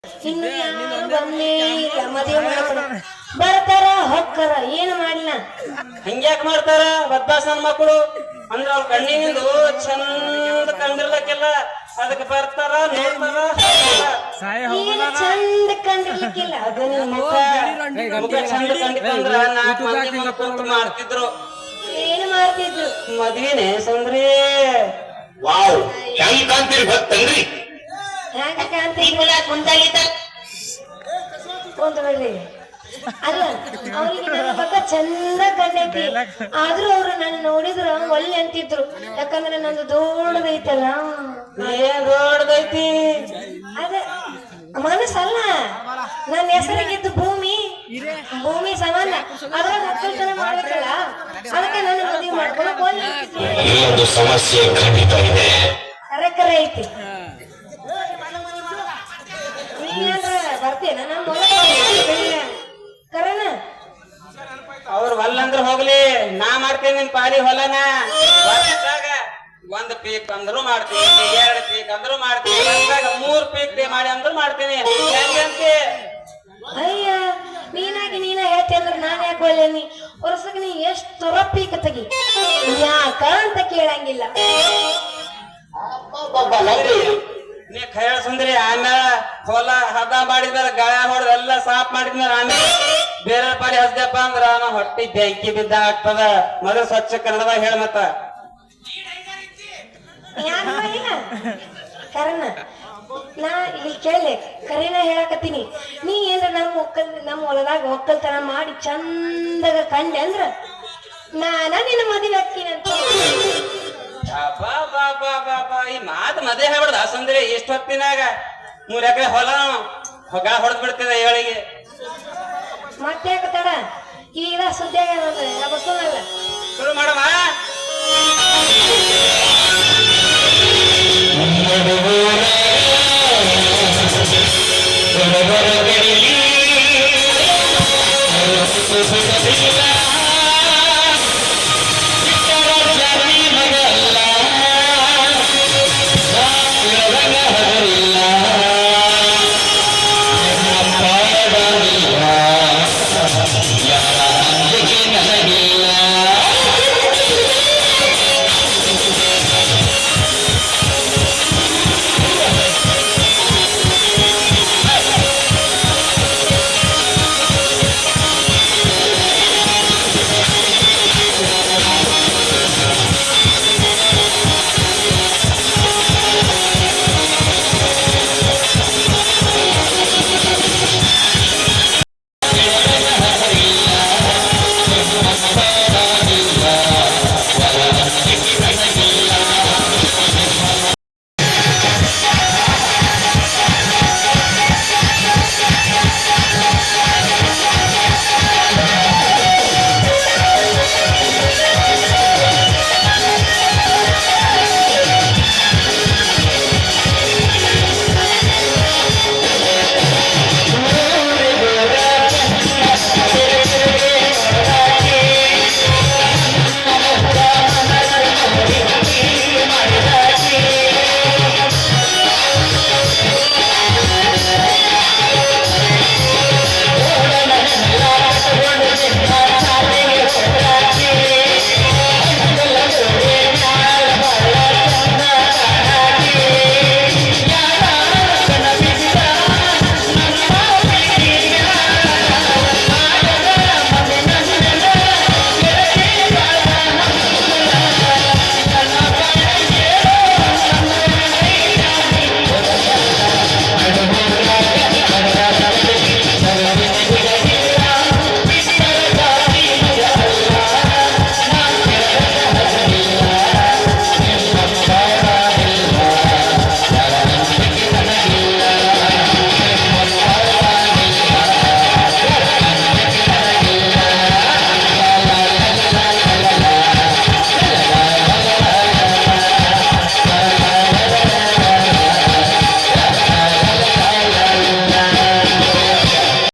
ಇನ್ನು ಯಾರು ಬಂದೇ ಇಲ್ಲ ಮದುವೆ ಮಾಡ್ತಾರ ಬರ್ತಾರ ಹೊಕ್ಕಾರ ಏನು ಮಾಡ್ಲಿಲ್ಲ ಹಂಗ್ಯಾಕ್ ಮಾಡ್ತಾರ ಬದ್ಮಾಸ್ ನನ್ ಮಕ್ಕಳು ಅಂದ್ರ ಅವ್ರ ಕಣ್ಣಿನಿಂದು ಚಂದ ಕಂಡಿರ್ಲಕ್ಕೆಲ್ಲ ಅದಕ್ಕೆ ಬರ್ತಾರ ನೋಡ್ತಾರ ಏನು ಚಂದ ಕಂಡಿರ್ಲಿಕ್ಕಿಲ್ಲ ಅದು ನಿನ್ ಮುಖ ಮುಖ ಚಂದ ಕಂಡಿತ್ತಂದ್ರ ನಾಲ್ಕು ಮಂದಿ ಮುಂದೆ ಕೂತು ಮಾಡ್ತಿದ್ರು ಏನು ಮಾಡ್ತಿದ್ರು ಮದ್ವಿನೇ ಸುಂದ್ರಿ ವಾವ್ ಹೆಂಗ್ ಕಾಣ್ತೀರಿ ಗೊತ್ತನ್ರಿ ಹ್ಯಾಂಗ ಕಾಣ್ತಿದ್ರಲ್ಲ ಕುಂತಾಗಿದ್ದ ಕುಂತ್ಬಿಡ್ರಿ ಅಲ್ಲ ಅವ್ರಿಗೆ ನನ್ನ ಮಗ ಚಂದ ಕಂಡೈತಿ ಆದ್ರೂ ಅವ್ರು ನನ್ನ ನೋಡಿದ್ರ ಒಳ್ಳೆ ಅಂತಿದ್ರು ಯಾಕಂದ್ರೆ ನಂದು ದೊಡ್ಡದೈತಲ್ಲ ಏನ್ ದೊಡ್ಡದೈತಿ ಅದ ಮನಸ್ಸಲ್ಲ ನನ್ನ ಹೆಸರಿಗಿದ್ದು ಭೂಮಿ ಭೂಮಿ ಸಮಾನ ಅದ್ರಾಗ ಒಕ್ಕಲ್ತನ ಮಾಡ್ಬೇಕಲ್ಲ ಅದಕ್ಕೆ ನನ್ನ ಮದುವೆ ಮಾಡ್ಕೊಳಕ್ ಒಳ್ಳೆ ಇಲ್ಲೊಂದು ಸಮಸ್ಯೆ ಖಂಡಿತ ಇದೆ ಕರೆ ಐತಿ ನೀನಾದ್ರ ಬರ್ತೇನ ನಮ್ಮ ಕರನ ಅವ್ರ ಹೊಲ್ಲಂದ್ರ ಹೋಗ್ಲಿ ನಾ ಮಾಡ್ತೇನೆ ನಿನ್ ಪಾಲಿ ಹೊಲನ ವರ್ಷದಾಗ 1 ಪೀಕ್ ಅಂದ್ರು ಮಾಡ್ತೀನಿ 2 ಪೀಕ್ ಅಂದ್ರು ಮಾಡ್ತೀನಿ ವರ್ಷದಾಗ 3 ಪೀಕ್ ಮಾಡಿ ಅಂದ್ರು ಮಾಡ್ತೀನಿ ಹೆಂಗಂತೆ ಅಯ್ಯ ನೀನಾಗಿ ನೀನ ಹೇಳ್ತಿ ಅಂದ್ರೆ ನಾನ್ ಯಾಕೆ ಒಳ್ಳೆನಿ ವರ್ಷಕ್ಕೆ ನೀ ಎಷ್ಟು ರೊಪ್ಪೀಕ ತೆಗಿ ಯಾಕ ಅಂತ ಕೇಳಂಗಿಲ್ಲ ನೀ ಖಯಾಳ ಸುಂದ್ರಿ ಆಮೇಲೆ ಹೊಲ ಹದ ಮಾಡಿದ್ಮೇಲೆ ಗಾಳ ಹೊಡೆದ ಎಲ್ಲ ಸಾಫ್ ಮಾಡಿದ್ಮೇಲೆ ಆಮೇಲೆ ಬೇರೆ ಪಾಡಿ ಹಸ್ದಪ್ಪ ಅಂದ್ರ ನಾ ಹೊಟ್ಟಿ ಬೆಂಕಿ ಬಿದ್ದ ಆಗ್ತದ ಮೊದಲು ಸ್ವಚ್ಛ ಕನ್ನಡದಾಗ ಹೇಳ ಮತ್ತ ಕರನ ನಾ ಇಲ್ಲಿ ಕೇಳಿ ಕರೀನ ಹೇಳಕತ್ತೀನಿ ನೀ ಏನ್ರ ನಮ್ಮ ಹೊಲದಾಗ ಒಕ್ಕಲ್ತನ ಮಾಡಿ ಚಂದಾಗ ಕಂಡೆ ಅಂದ್ರ ನಾನ ನಿನ್ನ ಮದುವೆ ಹಾಕ್ತೀನಿ ಅಂತ ಈ ಮಾತ್ ಮದೇ ಹೇಳ್ಬಿಡ್ದ ಸುಂದ್ರಿ ಎಷ್ಟು ಹೊತ್ತಿನಾಗ 3 ಎಕರೆ ಹೊಲ ಗಾಳ ಹೊಡೆದ್ ಬಿಡ್ತಿದ ಏಳಿಗೆ ಮತ್ತೆ ಯಾಕ ತಡ ಈಗ ಸುದ್ದಿ ಬಸ್ಸಲ್ಲ ಶುರು ಮಾಡಮ್ಮ ನಡುವರ